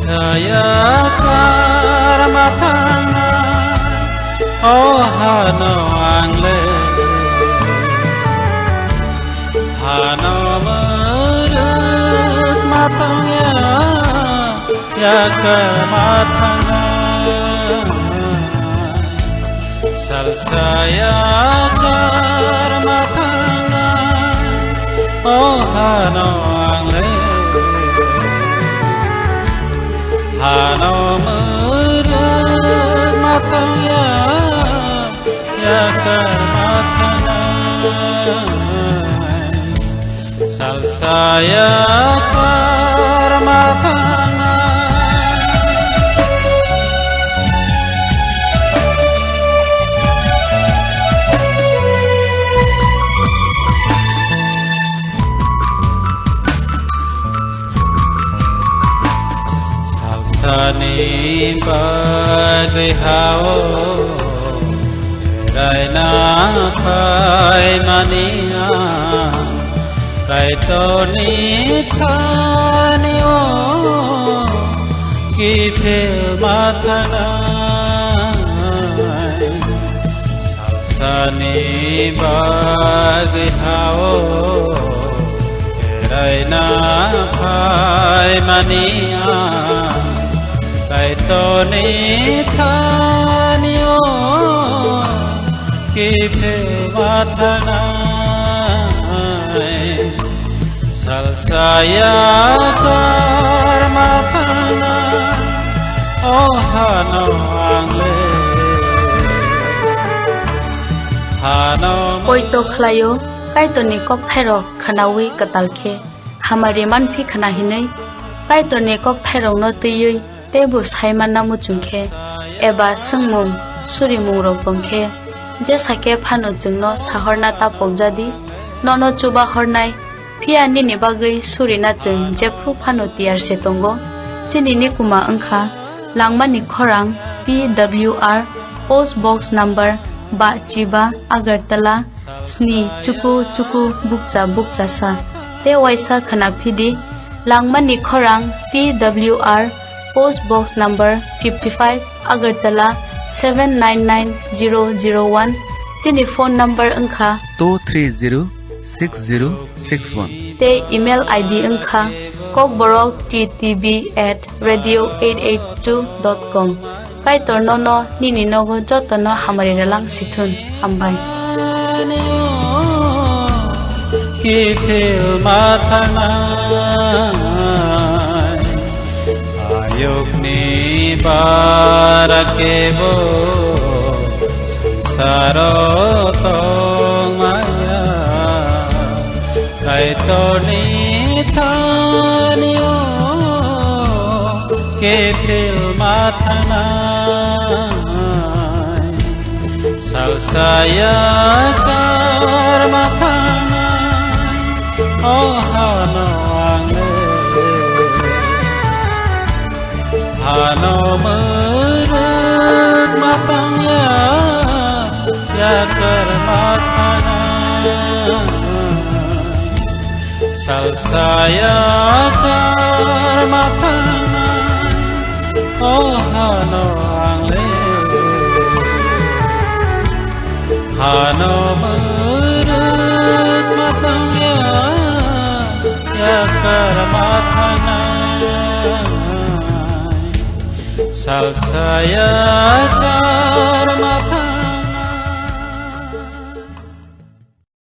saya karma tangan oh hano angle hano merut matangnya ya kematangan sal saya karma tangan oh hano angle hano merut matangnya ya kematangan sal saya karma tangan Sani bagay hao Ray na kay mania Kay to ni tani o Kipil matanay Sani bagay hao Ray na kay mania Kay to ni tani o Kipil matanay Sal saya karma tangan Oh hano angle Hano Oi to khlayo Kay to ni kok thairo khanawi katalkhe Hamari man phi khana hinai Kay to ni kok thairo no tiyui Tebu saiman namu chungkhe eba sungmung suri mungrok bongkhe je sake phano jungno sahorna ta pokjadi nono chuba hornai phiani ni bagai suri na chung je phru phano tiar se tongo chini ni kuma angkha langmani khorang PWR post box number ba chiba agartala sni chuku chuku bukcha sa te waisa khana phidi langmani khorang PWR Post Box number 55 Agartala 799001 Chini phone number angkha 2306061 Te email ID angkha kokborok@radio882.com Kai tornono nini nogo jotono hamari ralang sithun hambai Kipil matana Yogni barakebo sansaro tong maya kaito ni thanio kepil mathanai sal saya karma thanai oh hano Hano merut matangnya ya kermatangan sal saya kermatangan oh hano angle hano merut matangnya ya kermatangan Sal saya